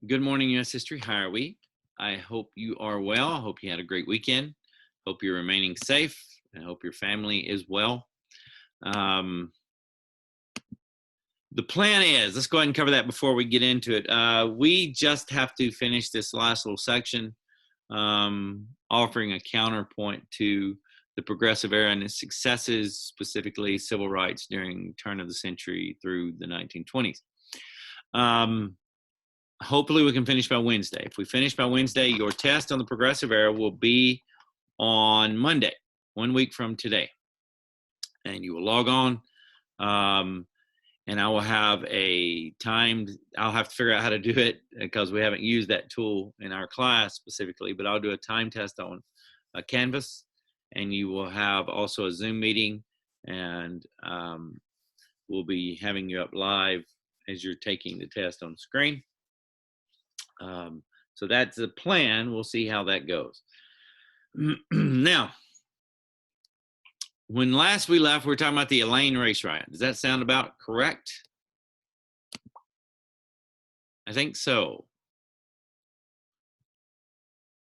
Good morning, U.S. History. How are we? I hope you are well. I hope you had a great weekend. Hope you're remaining safe. I hope your family is well. The plan is, let's go ahead and cover that before we get into it. We just have to finish this last little section, offering a counterpoint to the progressive era and its successes, specifically civil rights during the turn of the century through the 1920s. Hopefully we can finish by Wednesday. If we finish by Wednesday, your test on the progressive era will be on Monday, 1 week from today. And you will log on, and I will have I'll have to figure out how to do it because we haven't used that tool in our class specifically, but I'll do a time test on Canvas, and you will have also a Zoom meeting, and we'll be having you up live as you're taking the test on the screen. So that's the plan. We'll see how that goes. Now, when last we left, we were talking about the Elaine race riot. Does that sound about correct? I think so.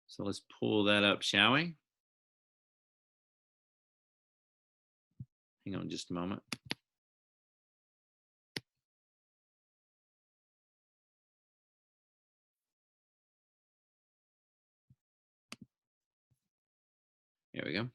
So let's pull that up, shall we? Hang on just a moment. There we go.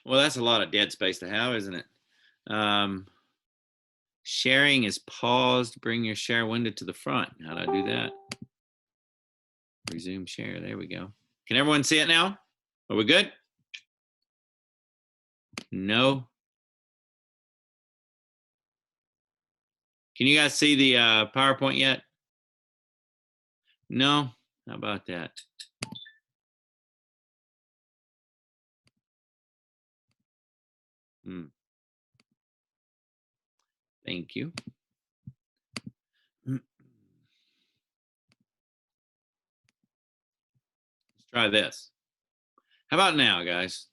Well, that's a lot of dead space to have, isn't it? Sharing is paused. Bring your share window to the front. How do I do that? Resume share. There we go. Can everyone see it now? Are we good? No. Can you guys see the PowerPoint yet? No? How about that? Thank you. Let's try this. How about now, guys?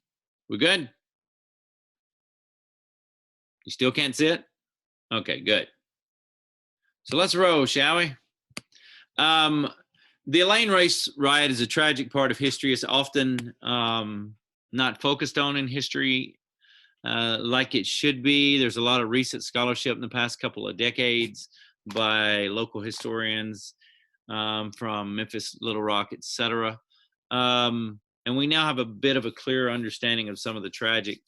We good? You still can't see it? Okay, good. So let's roll, shall we? The Elaine race riot is a tragic part of history. It's often not focused on in history like it should be. There's a lot of recent scholarship in the past couple of decades by local historians from Memphis, Little Rock, etc. And we now have a bit of a clearer understanding of some of the tragic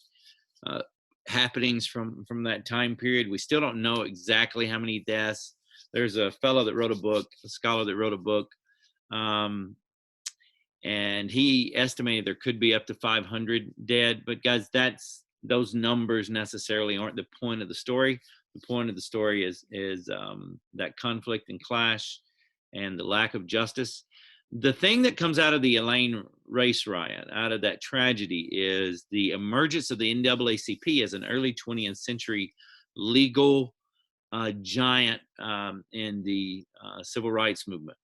happenings from that time period. We still don't know exactly how many deaths. There's a fellow that wrote a book, a scholar that wrote a book, and he estimated there could be up to 500 dead. But guys, those numbers necessarily aren't the point of the story. The point of the story is that conflict and clash and the lack of justice. The thing that comes out of the Elaine race riot, out of that tragedy, is the emergence of the NAACP as an early 20th century legal giant in the civil rights movement.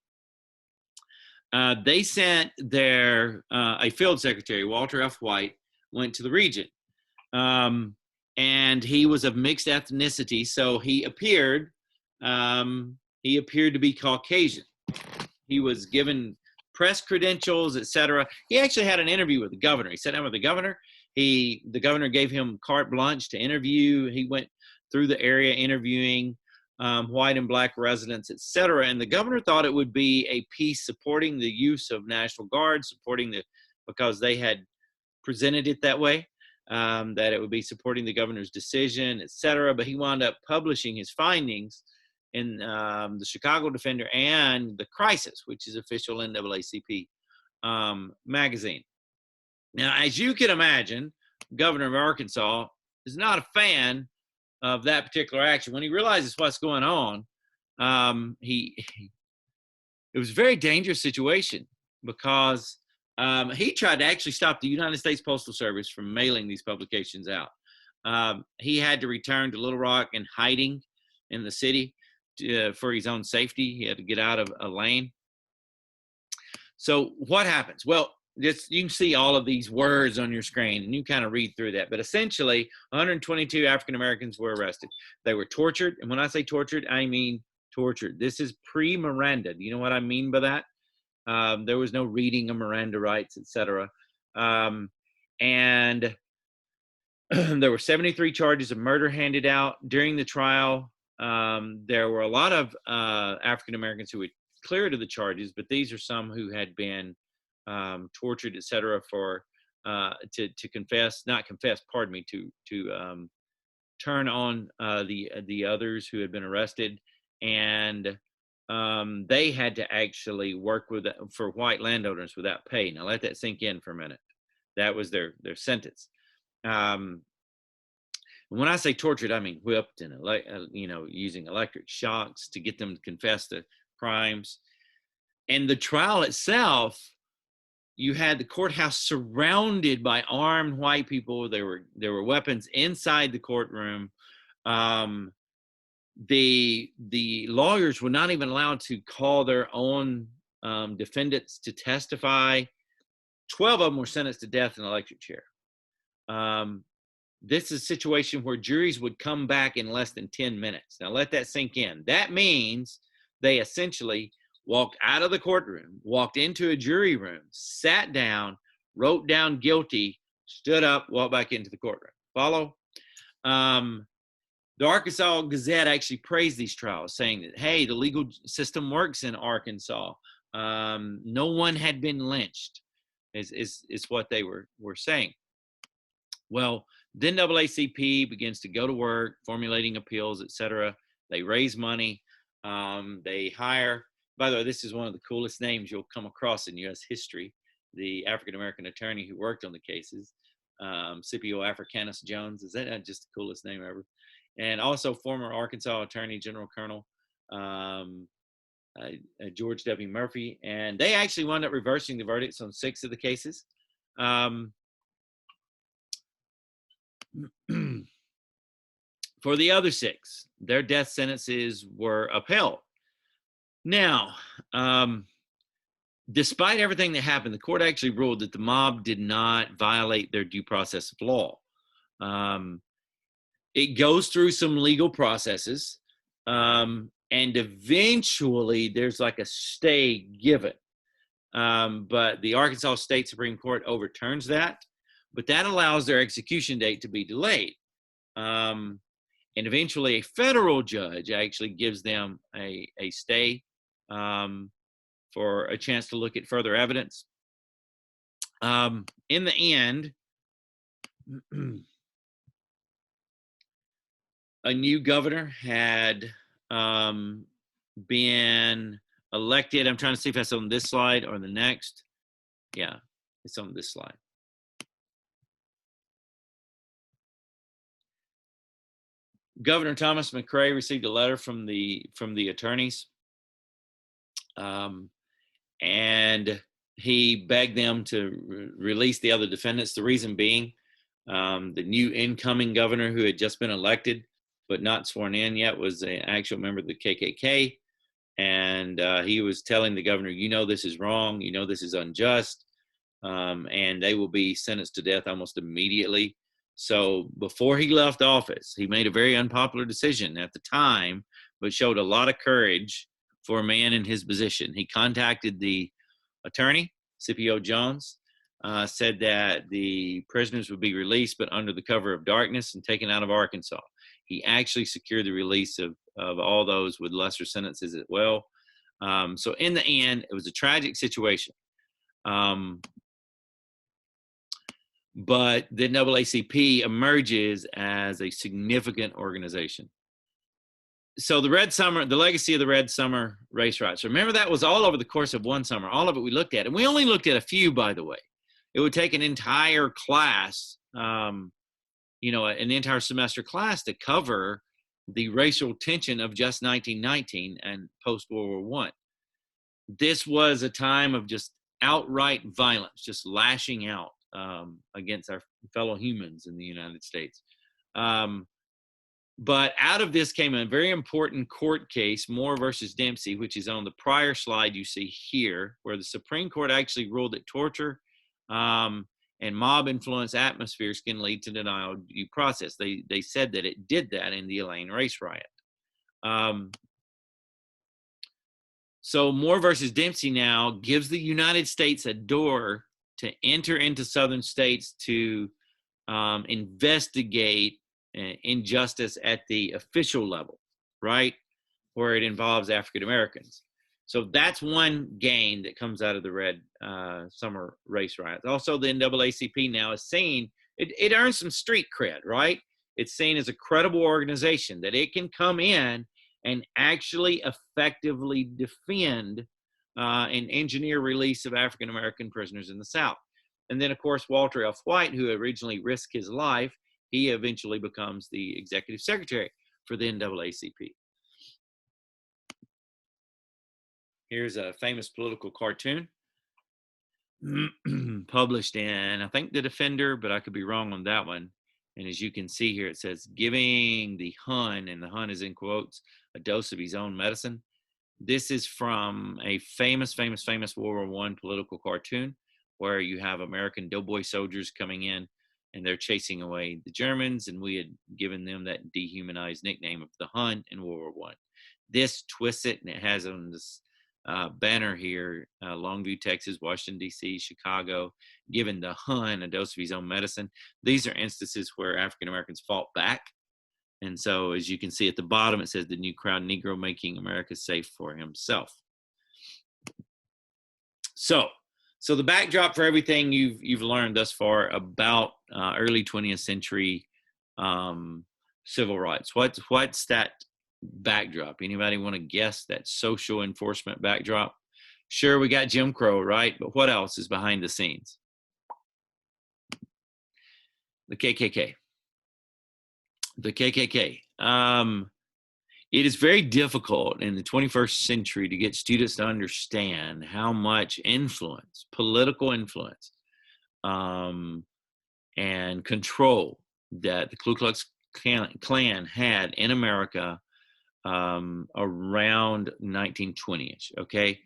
They sent a field secretary, Walter F. White, went to the region. And he was of mixed ethnicity, so he appeared to be Caucasian. He was given press credentials, etc. He actually had an interview with the governor. He sat down with the governor. The governor gave him carte blanche to interview. He went through the area interviewing white and black residents, etc. And the governor thought it would be a piece supporting the use of National Guard, because they had presented it that way, that it would be supporting the governor's decision, etc. But he wound up publishing his findings in the Chicago Defender and the Crisis, which is official NAACP magazine. Now, as you can imagine, Governor of Arkansas is not a fan of that particular action. When he realizes what's going on, it was a very dangerous situation because He tried to actually stop the United States Postal Service from mailing these publications out. He had to return to Little Rock and hiding in the city for his own safety. He had to get out of a lane. So what happens? Well, you can see all of these words on your screen, and you kind of read through that. But essentially, 122 African Americans were arrested. They were tortured. And when I say tortured, I mean tortured. This is pre-Miranda. Do you know what I mean by that? There was no reading of Miranda rights, etc. And there were 73 charges of murder handed out during the trial. There were a lot of African Americans who were cleared of the charges, but these are some who had been tortured, etc., for to confess, not confess, pardon me, to turn on the others who had been arrested, and they had to actually work for white landowners without pay. Now let that sink in for a minute. That was their sentence. When I say tortured, I mean whipped and using electric shocks to get them to confess to crimes. And the trial itself, you had the courthouse surrounded by armed white people. There were weapons inside the courtroom. The lawyers were not even allowed to call their own defendants to testify. 12 of them were sentenced to death in an electric chair. This is a situation where juries would come back in less than 10 minutes. Now let that sink in. That means they essentially walked out of the courtroom, walked into a jury room, sat down, wrote down guilty, stood up, walked back into the courtroom. Follow? The Arkansas Gazette actually praised these trials, saying that, hey, the legal system works in Arkansas. No one had been lynched, is what they were saying. Well, then NAACP begins to go to work, formulating appeals, etc. They raise money. They hire. By the way, this is one of the coolest names you'll come across in U.S. history. The African-American attorney who worked on the cases, Scipio Africanus Jones. Is that not just the coolest name ever? And also former Arkansas Attorney General Colonel George W. Murphy. And they actually wound up reversing the verdicts on 6 of the cases. For the other 6, their death sentences were upheld. Now, despite everything that happened, the court actually ruled that the mob did not violate their due process of law. It goes through some legal processes, and eventually there's like a stay given. But the Arkansas State Supreme Court overturns that, but that allows their execution date to be delayed. And eventually a federal judge actually gives them a stay for a chance to look at further evidence. In the end, a new governor had been elected. I'm trying to see if that's on this slide or the next. Yeah, it's on this slide. Governor Thomas McCray received a letter from the attorneys, and he begged them to release the other defendants. The reason being, the new incoming governor who had just been elected but not sworn in yet was an actual member of the KKK, and he was telling the governor, you know this is wrong, you know this is unjust, and they will be sentenced to death almost immediately. So before he left office, he made a very unpopular decision at the time, but showed a lot of courage for a man in his position. He contacted the attorney, Scipio Jones, said that the prisoners would be released, but under the cover of darkness and taken out of Arkansas. He actually secured the release of all those with lesser sentences as well. So in the end, it was a tragic situation. But the NAACP emerges as a significant organization. So the legacy of the Red Summer race riots. Remember, that was all over the course of one summer. All of it we looked at. And we only looked at a few, by the way. It would take an entire class, an entire semester class to cover the racial tension of just 1919 and post-World War I. This was a time of just outright violence, just lashing out against our fellow humans in the United States. But out of this came a very important court case, Moore versus Dempsey, which is on the prior slide you see here, where the Supreme Court actually ruled that torture and mob influence atmospheres can lead to denial of due process. They said that it did that in the Elaine race riot. So Moore versus Dempsey now gives the United States a door to enter into southern states to investigate injustice at the official level, right? Where it involves African Americans. So that's one gain that comes out of the Red Summer Race Riots. Also, the NAACP now is seen, it earns some street cred, right? It's seen as a credible organization that it can come in and actually effectively defend and engineer release of African American prisoners in the South. And then, of course, Walter F. White, who originally risked his life, he eventually becomes the executive secretary for the NAACP. Here's a famous political cartoon published in, I think, The Defender, but I could be wrong on that one. And as you can see here, it says, giving the Hun, and the Hun is in quotes, a dose of his own medicine. This is from a famous World War I political cartoon where you have American doughboy soldiers coming in and they're chasing away the Germans, and we had given them that dehumanized nickname of the Hun in World War I. This twists it, and it has on this banner here, Longview, Texas, Washington, D.C., Chicago, giving the Hun a dose of his own medicine. These are instances where African Americans fought back. And so, as you can see at the bottom, it says the new crown Negro making America safe for himself. So the backdrop for everything you've learned thus far about early 20th century civil rights. What's that backdrop? Anybody want to guess that social enforcement backdrop? Sure, we got Jim Crow, right? But what else is behind the scenes? The KKK. The KKK. It is very difficult in the 21st century to get students to understand how much influence, political influence, and control that the Ku Klux Klan had in America around 1920-ish, okay?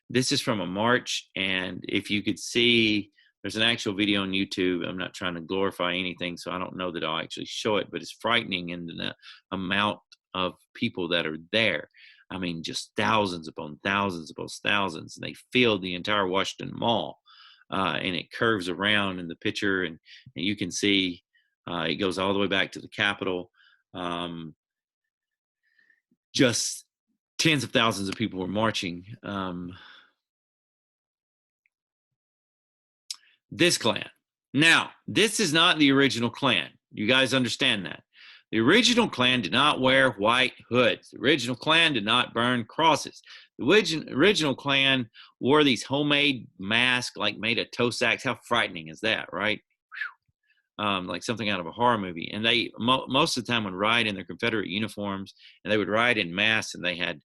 This is from a march, and if you could see, there's an actual video on YouTube. I'm not trying to glorify anything, so I don't know that I'll actually show it, but it's frightening in the amount of people that are there. I mean, just thousands upon thousands upon thousands, and they filled the entire Washington Mall, and it curves around in the picture, and you can see it goes all the way back to the Capitol. Just tens of thousands of people were marching. This Klan. Now, this is not the original Klan. You guys understand that. The original Klan did not wear white hoods. The original Klan did not burn crosses. The original Klan wore these homemade masks, like made of toe sacks. How frightening is that, right? Like something out of a horror movie. And they most of the time would ride in their Confederate uniforms, and they would ride in masks, and they had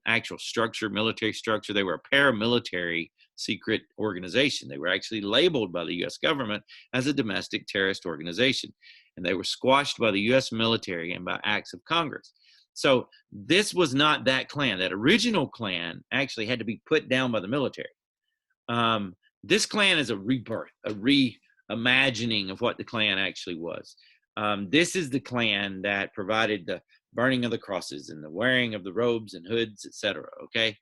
actual structure, military structure. They were a paramilitary secret organization. They were actually labeled by the U.S. government as a domestic terrorist organization, and they were squashed by the U.S. military and by acts of Congress. So this was not that Klan. That original Klan actually had to be put down by the military. This Klan is a rebirth, a reimagining of what the Klan actually was. This is the Klan that provided the burning of the crosses and the wearing of the robes and hoods, etc. Okay.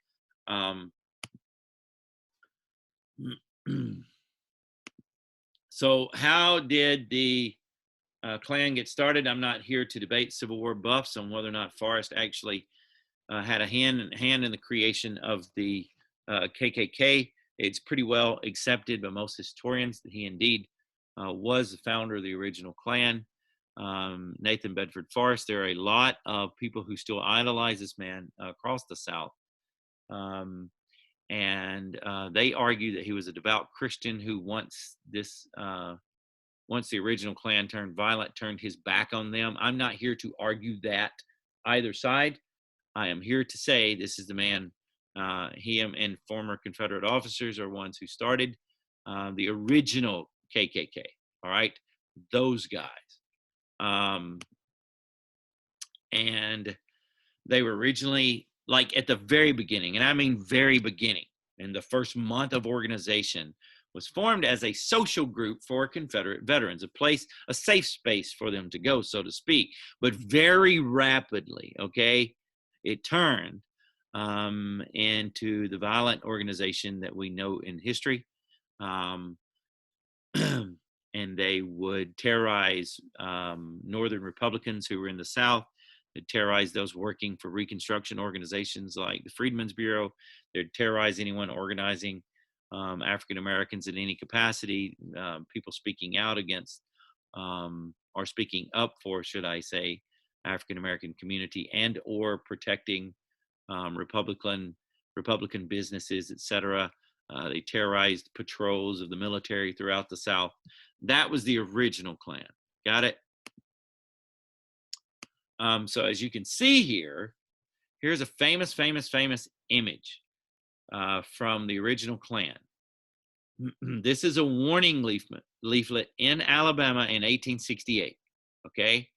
So how did the Klan get started? I'm not here to debate Civil War buffs on whether or not Forrest actually had a hand in the creation of the KKK. It's pretty well accepted by most historians that he indeed was the founder of the original Klan. Nathan Bedford Forrest. There are a lot of people who still idolize this man across the South. And they argue that he was a devout Christian who once the original Klan turned violent, turned his back on them. I'm not here to argue that either side. I am here to say this is the man Him and former Confederate officers are ones who started the original KKK. All right, those guys. And they were originally, like, at the very beginning, and I mean very beginning, in the first month of organization, was formed as a social group for Confederate veterans, a safe space for them to go, so to speak. But very rapidly, okay, it turned into the violent organization that we know in history. Um, and they would terrorize Northern Republicans who were in the South. They'd terrorize those working for Reconstruction organizations like the Freedmen's Bureau. They'd terrorize anyone organizing African Americans in any capacity, people speaking out against or speaking up for, should I say, African American community, and or protecting Republican businesses, etc. They terrorized patrols of the military throughout the South. That was the original Klan. Got it? So as you can see here, here's a famous image from the original Klan. This is a warning leaflet in Alabama in 1868. Okay.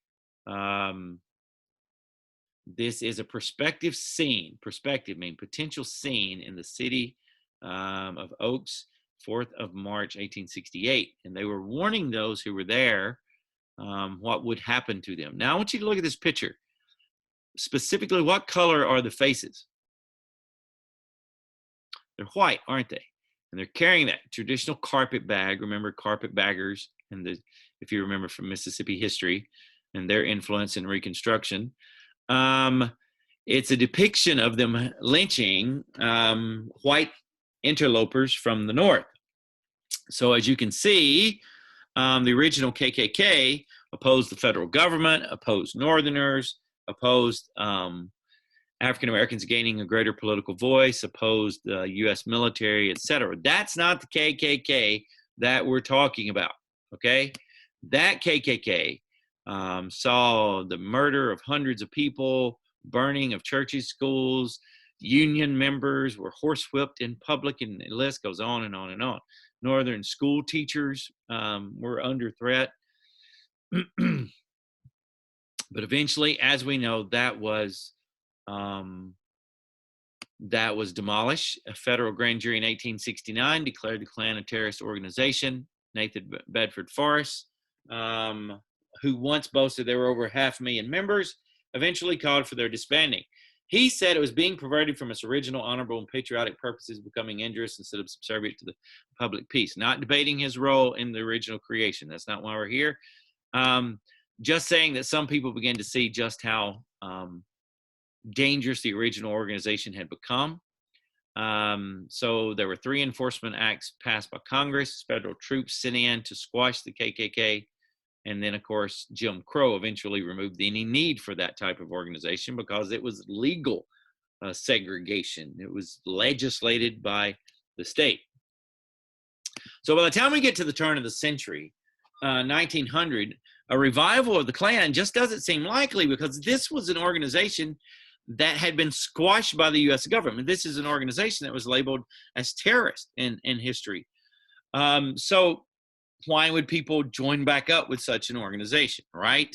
This is a prospective scene. Prospective means potential scene in the city of Oaks, 4th of March, 1868. And they were warning those who were there what would happen to them. Now, I want you to look at this picture. Specifically, what color are the faces? They're white, aren't they? And they're carrying that traditional carpet bag. Remember carpetbaggers, and if you remember from Mississippi history and their influence in Reconstruction. It's a depiction of them lynching white interlopers from the North. So as you can see, the original KKK opposed the federal government, opposed Northerners, opposed African Americans gaining a greater political voice, opposed the U.S. military, etc. That's not the KKK that we're talking about, okay? That KKK saw the murder of hundreds of people, burning of churches, schools, union members were horsewhipped in public, and the list goes on and on and on. Northern school teachers were under threat. But eventually, as we know, that was demolished. A federal grand jury in 1869 declared the Klan a terrorist organization. Nathan Bedford Forrest, who once boasted there were over 500,000 members, eventually called for their disbanding. He said it was being perverted from its original honorable and patriotic purposes, becoming injurious instead of subservient to the public peace. Not debating his role in the original creation. That's not why we're here. Just saying that some people began to see just how dangerous the original organization had become. So there were 3 enforcement acts passed by Congress, federal troops sent in to squash the KKK. And then, of course, Jim Crow eventually removed any need for that type of organization because it was legal segregation. It was legislated by the state. So by the time we get to the turn of the century, 1900, a revival of the Klan just doesn't seem likely because this was an organization that had been squashed by the U.S. government. This is an organization that was labeled as terrorist in history. So why would people join back up with such an organization, right?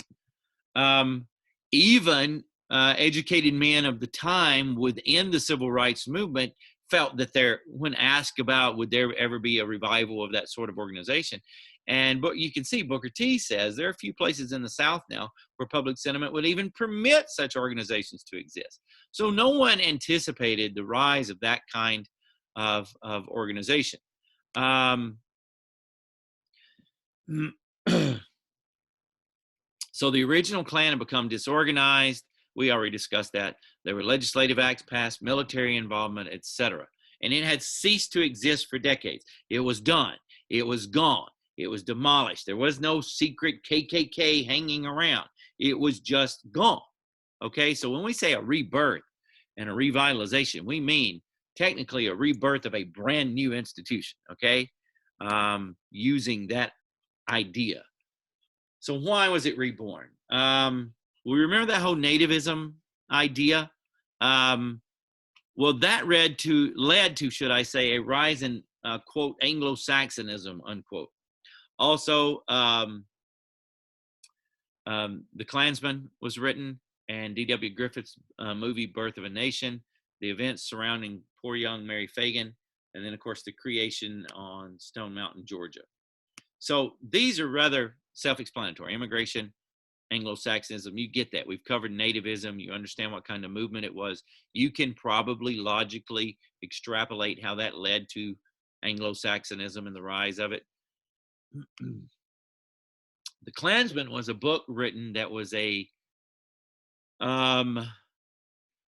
Even educated men of the time within the civil rights movement felt that when asked about would there ever be a revival of that sort of organization, but you can see Booker T says there are a few places in the South now where public sentiment would even permit such organizations to exist. So no one anticipated the rise of that kind of organization. So the original Klan had become disorganized. We already discussed that. There were legislative acts passed, military involvement, etc. And it had ceased to exist for decades. It was done. It was gone. It was demolished. There was no secret KKK hanging around. It was just gone. Okay, so when we say a rebirth and a revitalization, we mean technically a rebirth of a brand new institution, okay, using that idea. So why was it reborn? We remember that whole nativism idea. Well, that led to, should I say, a rise in quote Anglo-Saxonism, unquote. Also, The Klansman was written, and D.W. Griffith's movie Birth of a Nation, the events surrounding poor young Mary Fagan, and then, of course, the creation on Stone Mountain, Georgia. So these are rather self-explanatory. Immigration, Anglo-Saxonism, you get that. We've covered nativism. You understand what kind of movement it was. You can probably logically extrapolate how that led to Anglo-Saxonism and the rise of it. The Klansman was a book written that was a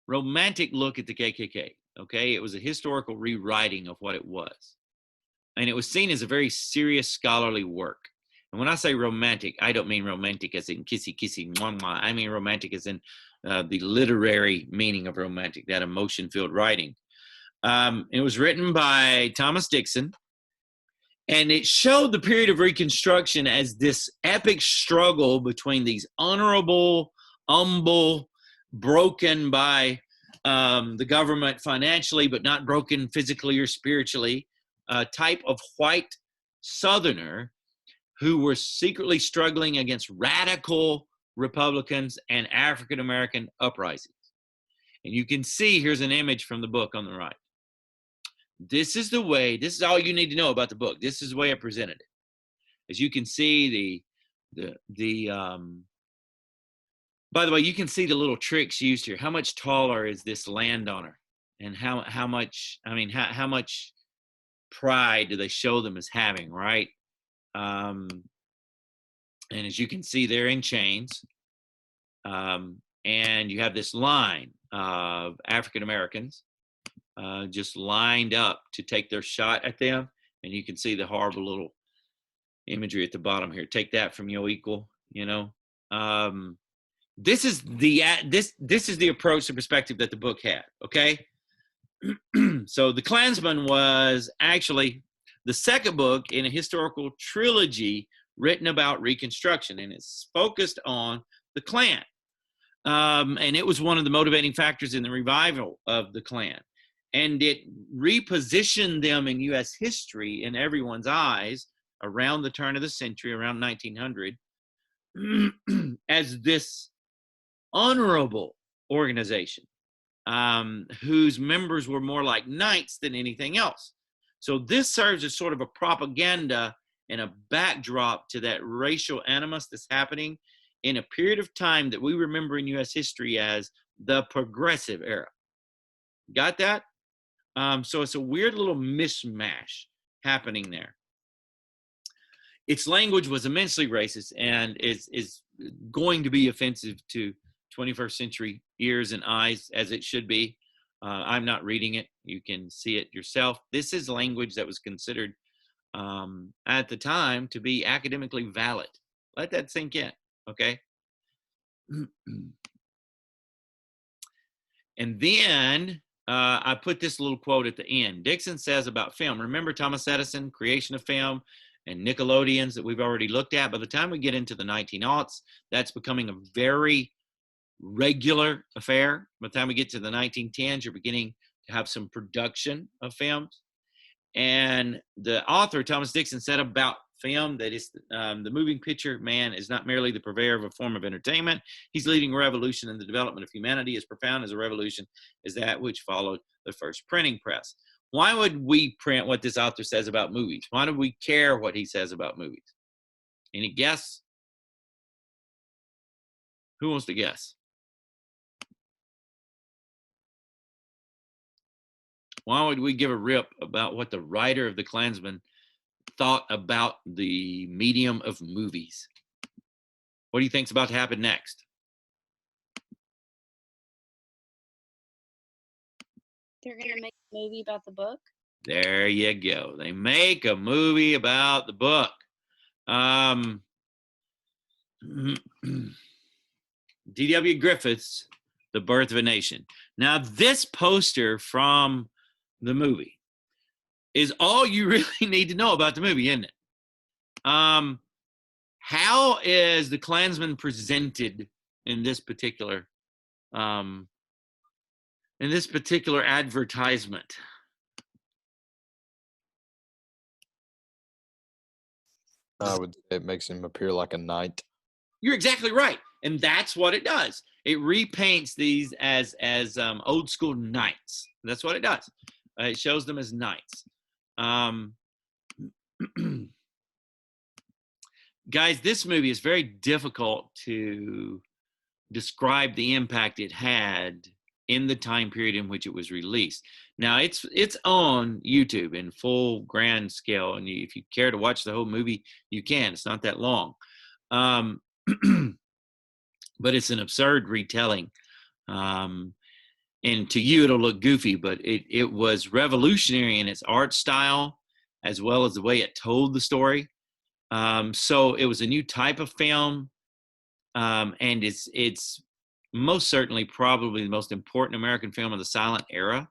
romantic look at the KKK. Okay, it was a historical rewriting of what it was, and it was seen as a very serious scholarly work. And when I say romantic, I don't mean romantic as in kissy kissy mwah, mwah. I mean romantic as in the literary meaning of romantic, that emotion-filled writing. It was written by Thomas Dixon, and it showed the period of Reconstruction as this epic struggle between these honorable, humble, broken by the government financially, but not broken physically or spiritually, type of white Southerner who were secretly struggling against radical Republicans and African-American uprisings. And you can see, here's an image from the book on the right. This is the way, this is all you need to know about the book. This is the way I presented it. As you can see, by the way, you can see the little tricks used here. How much taller is this landowner? And how much pride do they show them as having, right? And as you can see, they're in chains. And you have this line of African Americans just lined up to take their shot at them. And you can see the horrible little imagery at the bottom here. Take that from your equal, you know. This is the approach and perspective that the book had, okay? So The Klansman was actually the second book in a historical trilogy written about Reconstruction, and it's focused on the Klan. And it was one of the motivating factors in the revival of the Klan. And it repositioned them in U.S. history in everyone's eyes around the turn of the century, around 1900, as this honorable organization whose members were more like knights than anything else. So this serves as sort of a propaganda and a backdrop to that racial animus that's happening in a period of time that we remember in U.S. history as the Progressive Era. Got that? So it's a weird little mishmash happening there. Its language was immensely racist and is going to be offensive to 21st century ears and eyes, as it should be. I'm not reading it. You can see it yourself. This is language that was considered at the time to be academically valid. Let that sink in, okay? And then I put this little quote at the end. Dixon says about film, remember Thomas Edison, creation of film, and Nickelodeons that we've already looked at. By the time we get into the 1900s, that's becoming a very regular affair. By the time we get to the 1910s, you're beginning to have some production of films. And the author, Thomas Dixon, said about film that is the moving picture man is not merely the purveyor of a form of entertainment. He's leading a revolution in the development of humanity. As profound as a revolution is that which followed the first printing press. Why would we print what this author says about movies? Why do we care what he says about movies? Any guess? Who wants to guess? Why would we give a rip about what the writer of The Klansman thought about the medium of movies? What do you think's about to happen next? They're going to make a movie about the book? There you go. They make a movie about the book. D.W. Griffith's The Birth of a Nation. Now, this poster from the movie is all you really need to know about the movie, isn't it? How is the Klansman presented in this particular in this particular advertisement? I would say it makes him appear like a knight. You're exactly right, and that's what it does. It repaints these as old school knights. That's what it does. It shows them as knights. Guys, this movie is very difficult to describe the impact it had in the time period in which it was released. Now, it's on YouTube in full grand scale, and if you care to watch the whole movie, you can. It's not that long. But it's an absurd retelling. And to you, it'll look goofy, but it was revolutionary in its art style as well as the way it told the story. So it was a new type of film, and it's most certainly probably the most important American film of the silent era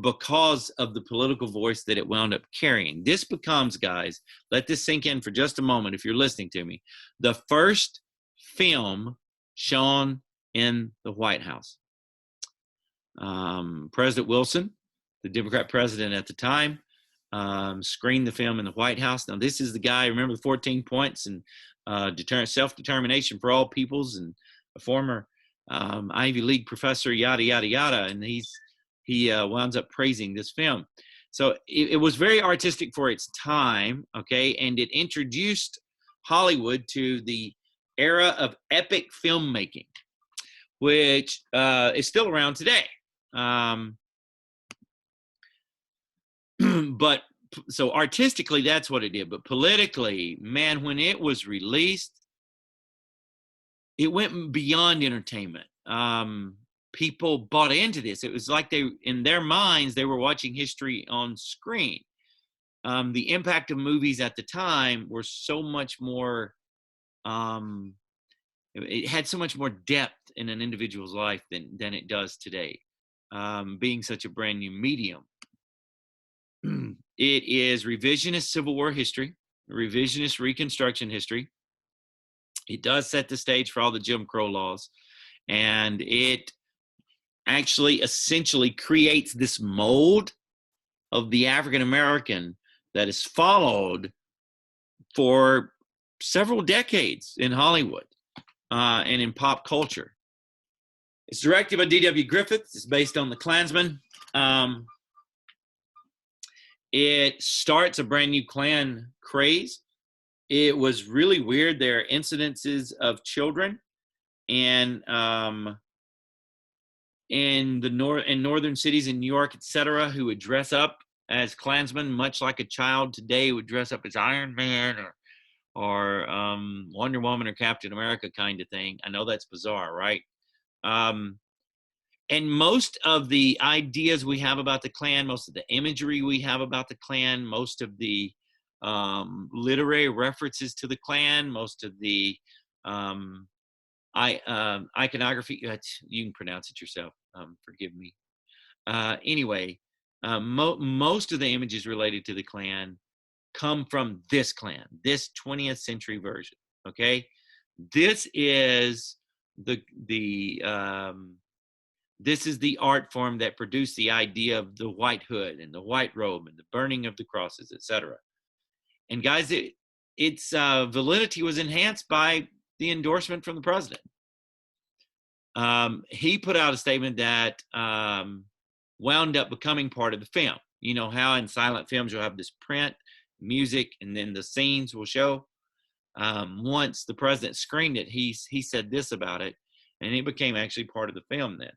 because of the political voice that it wound up carrying. This becomes, guys, let this sink in for just a moment if you're listening to me, the first film shown in the White House. President Wilson, the Democrat president at the time, screened the film in the White House. Now, this is the guy, remember the 14 points and self-determination for all peoples, and a former Ivy League professor, yada, yada, yada. And he winds up praising this film. So it was very artistic for its time, okay? And it introduced Hollywood to the era of epic filmmaking, which is still around today. But so artistically, that's what it did. But politically, man, when it was released, it went beyond entertainment. People bought into this. It was like in their minds, they were watching history on screen. The impact of movies at the time were so much more, it had so much more depth in an individual's life than it does today, being such a brand new medium. It is revisionist Civil War history, revisionist Reconstruction history. It does set the stage for all the Jim Crow laws, and it actually essentially creates this mold of the African American that is followed for several decades in Hollywood and in pop culture. It's directed by D.W. Griffith. It's based on The Klansman. It starts a brand new Klan craze. It was really weird. There are incidences of children and in northern cities in New York, etc., who would dress up as Klansmen, much like a child today would dress up as Iron Man or Wonder Woman or Captain America kind of thing. I know that's bizarre, right? And most of the ideas we have about the Klan, most of the imagery we have about the Klan, most of the literary references to the Klan, most of the iconography, you can pronounce it yourself, forgive me. Anyway, most of the images related to the Klan come from this Klan, this 20th century version, okay? This is this is the art form that produced the idea of the white hood and the white robe and the burning of the crosses, etc. And guys, its validity was enhanced by the endorsement from the president. He put out a statement that wound up becoming part of the film. You know how in silent films you'll have this print, music, and then the scenes will show. Once the president screened it, he said this about it, and it became actually part of the film then.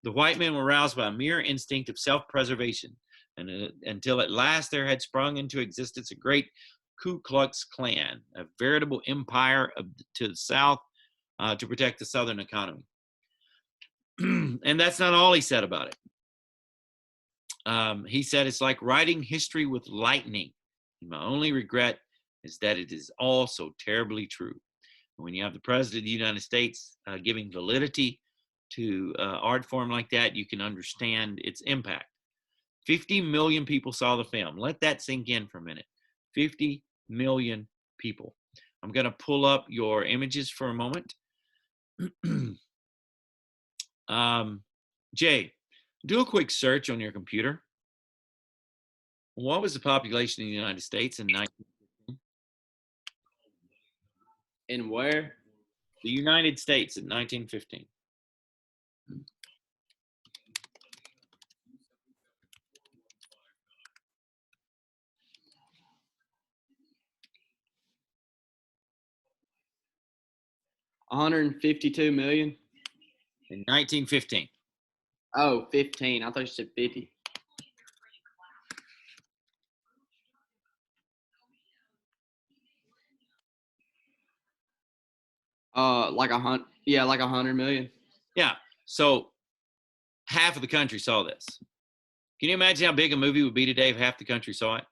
The white men were roused by a mere instinct of self-preservation, and until at last there had sprung into existence a great Ku Klux Klan, a veritable empire to the South to protect the Southern economy. And that's not all he said about it. He said, it's like writing history with lightning. And my only regret is that it is all so terribly true. When you have the President of the United States giving validity to art form like that, you can understand its impact. 50 million people saw the film. Let that sink in for a minute. 50 million people. I'm going to pull up your images for a moment. Jay, Do a quick search on your computer. What was the population of the United States in And where? the United States in 1915? 152 million. In 1915. Oh, 15. I thought you said 50. Like 100. Yeah, like 100 million. Yeah. So half of the country saw this. Can you imagine how big a movie would be today if half the country saw it?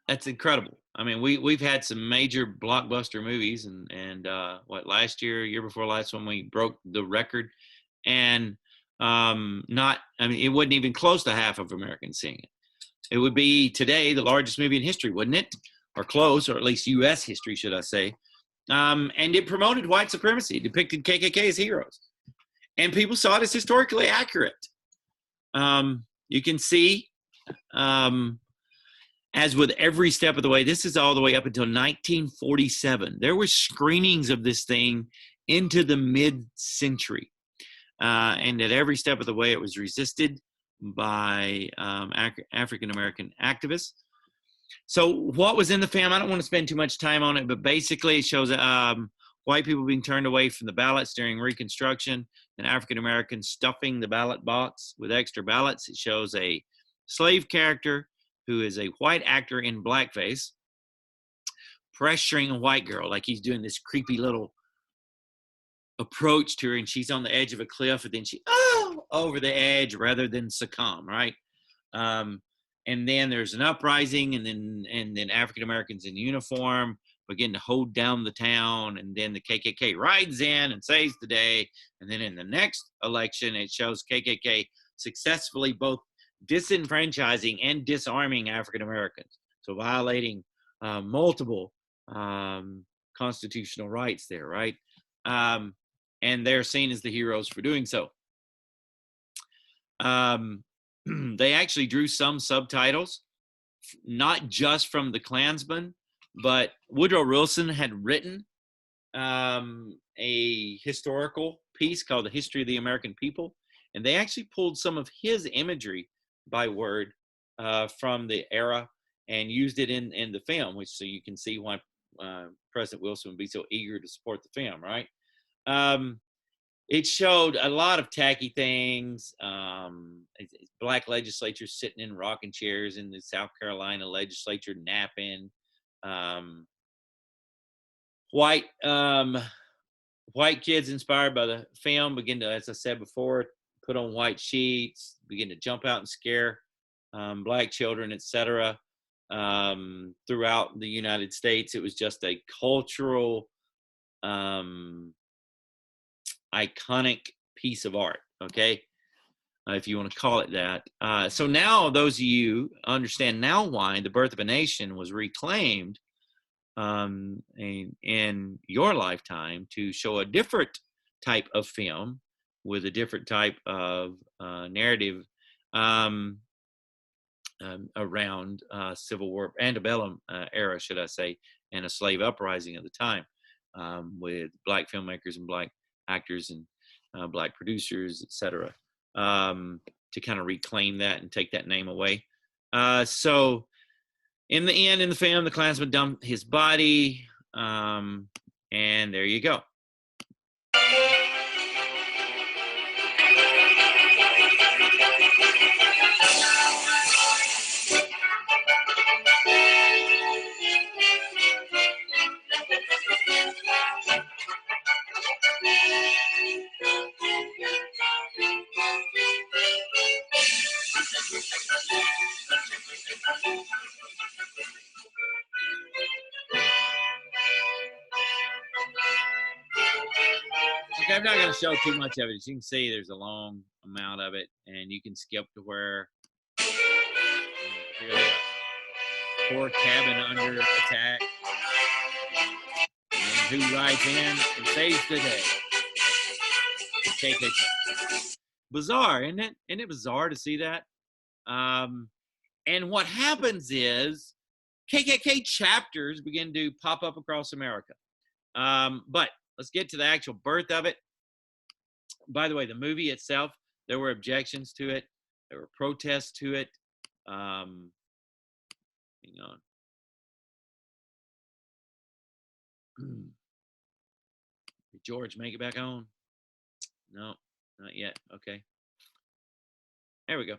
That's incredible. I mean, we've had some major blockbuster movies, and what, last year before last, when we broke the record, and not, I mean, it wasn't even close to half of Americans seeing it. It would be today the largest movie in history, wouldn't it? Or close, or at least U.S. history, should I say? And it promoted white supremacy, depicted KKK as heroes, and people saw it as historically accurate. You can see, as with every step of the way, this is all the way up until 1947. There were screenings of this thing into the mid-century. And at every step of the way, it was resisted by African-American activists. So what was in the film? I don't want to spend too much time on it, but basically it shows white people being turned away from the ballots during Reconstruction and African-Americans stuffing the ballot box with extra ballots. It shows a slave character who is a white actor in blackface pressuring a white girl, like he's doing this creepy little approach to her, and she's on the edge of a cliff, and then she over the edge rather than succumb, right? And then there's an uprising, and then African Americans in uniform begin to hold down the town, and then the KKK rides in and saves the day. And then in the next election, it shows KKK successfully both disenfranchising and disarming African Americans, so violating multiple constitutional rights there, right? And they're seen as the heroes for doing so. They actually drew some subtitles, not just from the Klansmen, but Woodrow Wilson had written a historical piece called The History of the American People, and they actually pulled some of his imagery by word from the era and used it in the film, which, so you can see why President Wilson would be so eager to support the film, right? It showed a lot of tacky things. Black legislators sitting in rocking chairs in the South Carolina legislature napping. White kids inspired by the film begin to, as I said before, put on white sheets, begin to jump out and scare black children, etc. Throughout the United States. It was just a cultural iconic piece of art, okay, if you want to call it that. So now those of you understand now why The Birth of a Nation was reclaimed in your lifetime to show a different type of film with a different type of narrative around Civil War, antebellum era, should I say, and a slave uprising at the time, with black filmmakers and black actors and black producers, etc., to kind of reclaim that and take that name away. So in the end, in the film, the Klansman dumped his body, and there you go. Okay, I'm not going to show too much of it. As you can see, there's a long amount of it, and you can skip to where poor cabin under attack, and who rides in and saves the day. KKK. Bizarre, isn't it? Isn't it bizarre to see that? And what happens is KKK chapters begin to pop up across America. But let's get to the actual birth of it. By the way, the movie itself, there were objections to it. There were protests to it. Hang on. Did George make it back on? No, not yet. Okay. There we go.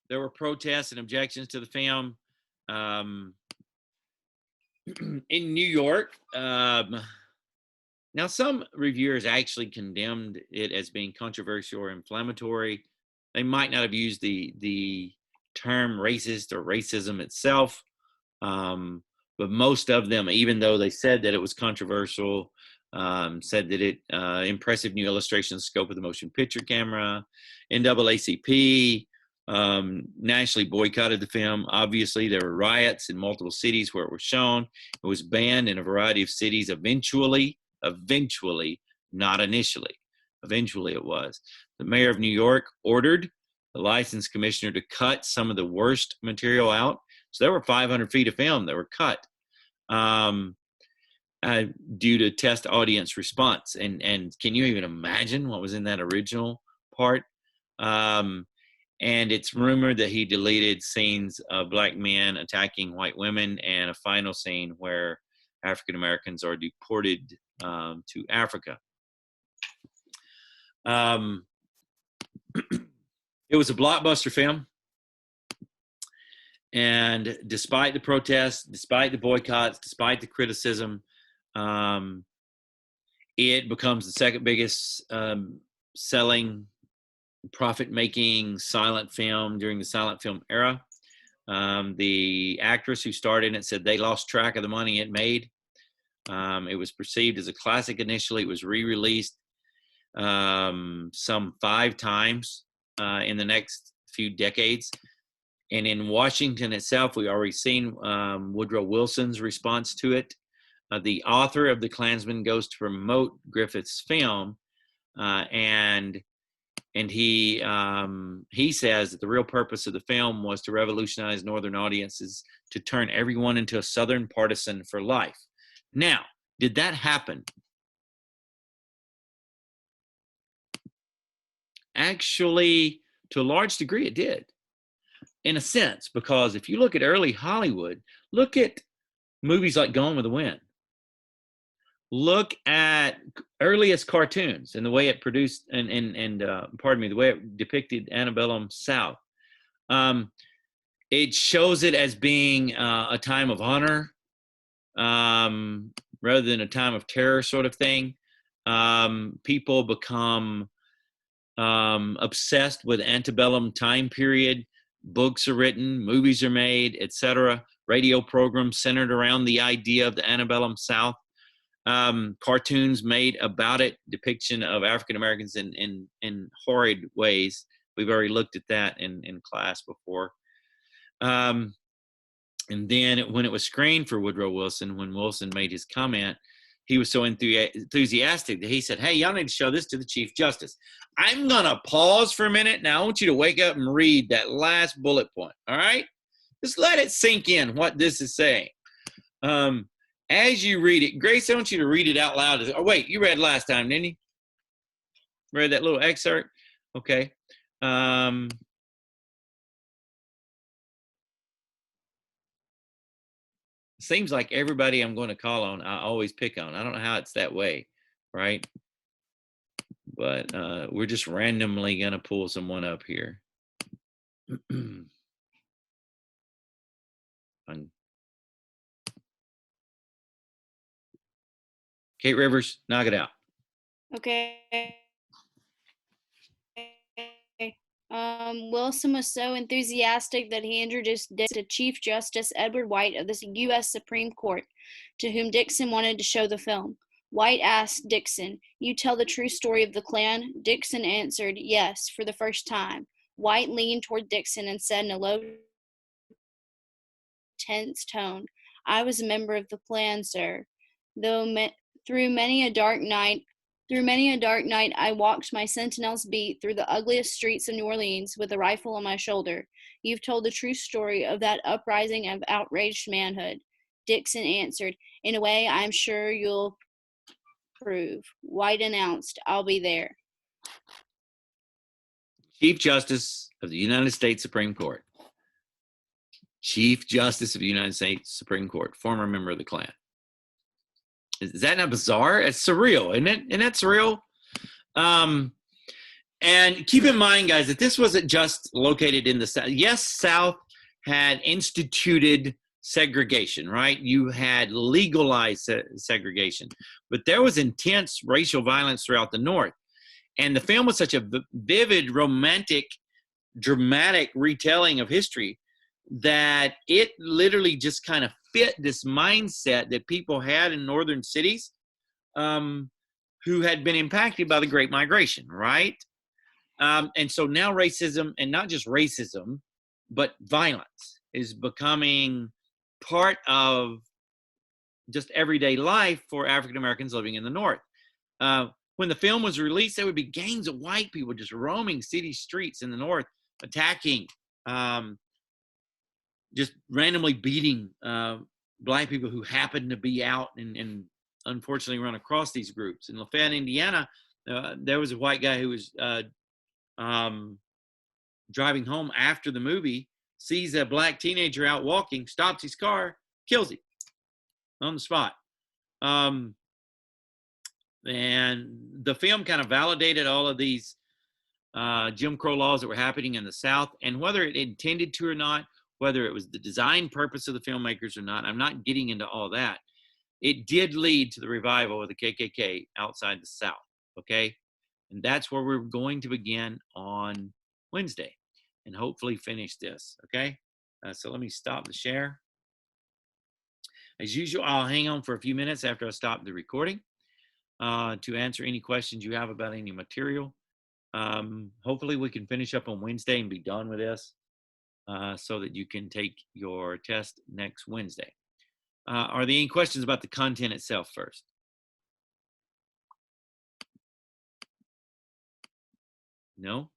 There were protests and objections to the film. In New York, now some reviewers actually condemned it as being controversial or inflammatory. They might not have used the term racist or racism itself, but most of them, even though they said that it was controversial, said that it impressive new illustration scope of the motion picture camera. NAACP nationally boycotted the film. Obviously, there were riots in multiple cities where it was shown. It was banned in a variety of cities. Eventually, not initially. Eventually, it was. The mayor of New York ordered the license commissioner to cut some of the worst material out. So there were 500 feet of film that were cut due to test audience response. And can you even imagine what was in that original part? And it's rumored that he deleted scenes of black men attacking white women and a final scene where African Americans are deported to Africa. It was a blockbuster film. And despite the protests, despite the boycotts, despite the criticism, it becomes the second biggest selling, profit-making silent film during the silent film era. The actress who starred in it said they lost track of the money it made. It was perceived as a classic initially. It was re-released some 5 times in the next few decades. And in Washington itself, we already seen Woodrow Wilson's response to it. The author of The Klansman goes to promote Griffith's film, and he says that the real purpose of the film was to revolutionize Northern audiences, to turn everyone into a Southern partisan for life. Now, did that happen? Actually, to a large degree, it did. In a sense, because if you look at early Hollywood, look at movies like Gone with the Wind. Look at earliest cartoons and the way it produced and the way it depicted antebellum South. It shows it as being a time of honor rather than a time of terror sort of thing. People become obsessed with antebellum time period. Books are written, movies are made, etc. Radio programs centered around the idea of the antebellum South. Cartoons made about it, depiction of African Americans in horrid ways. We've already looked at that in class before. And then when it was screened for Woodrow Wilson, when Wilson made his comment, he was so enthusiastic that he said, "Hey, y'all need to show this to the Chief Justice." I'm going to pause for a minute. Now, I want you to wake up and read that last bullet point, all right? Just let it sink in what this is saying. As you read it, Grace, I want you to read it out loud. Oh, wait, you read last time, didn't you? Read that little excerpt? Okay. Seems like everybody I'm going to call on, I always pick on. I don't know how it's that way, right? But we're just randomly going to pull someone up here. Kate Rivers, knock it out. Okay. Wilson was so enthusiastic that he introduced Dixon to Chief Justice Edward White of the U.S. Supreme Court, to whom Dixon wanted to show the film. White asked Dixon, "You tell the true story of the Klan?" Dixon answered, "Yes, for the first time." White leaned toward Dixon and said in a low, tense tone, "I was a member of the Klan, sir. Through many a dark night, Through many a dark night I walked my sentinel's beat through the ugliest streets of New Orleans with a rifle on my shoulder. You've told the true story of that uprising of outraged manhood. Dixon answered, in a way I'm sure you'll approve. White announced, I'll be there. Chief Justice of the United States Supreme Court. Chief Justice of the United States Supreme Court, former member of the Klan. Is that not bizarre? It's surreal, isn't it? Isn't that surreal? And keep in mind, guys, that this wasn't just located in the South. Yes, South had instituted segregation, right? You had legalized segregation, but there was intense racial violence throughout the North. And the film was such a vivid, romantic, dramatic retelling of history that it literally just kind of fit this mindset that people had in northern cities who had been impacted by the Great Migration, right? And so now racism, and not just racism, but violence is becoming part of just everyday life for African Americans living in the North. When the film was released, there would be gangs of white people just roaming city streets in the North, attacking, just randomly beating black people who happened to be out and unfortunately run across these groups. In Lafayette, Indiana, there was a white guy who was driving home after the movie, sees a black teenager out walking, stops his car, kills him on the spot. And the film kind of validated all of these Jim Crow laws that were happening in the South, and whether it intended to or not, whether it was the design purpose of the filmmakers or not, I'm not getting into all that. It did lead to the revival of the KKK outside the South, okay? And that's where we're going to begin on Wednesday and hopefully finish this, okay? So let me stop the share. As usual, I'll hang on for a few minutes after I stop the recording to answer any questions you have about any material. Hopefully we can finish up on Wednesday and be done with this so that you can take your test next Wednesday. Are there any questions about the content itself first? No?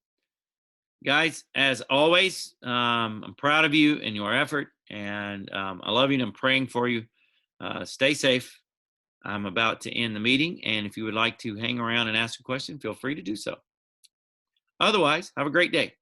Guys, as always, I'm proud of you and your effort, and I love you and I'm praying for you. Stay safe. I'm about to end the meeting, and if you would like to hang around and ask a question, feel free to do so. Otherwise, have a great day.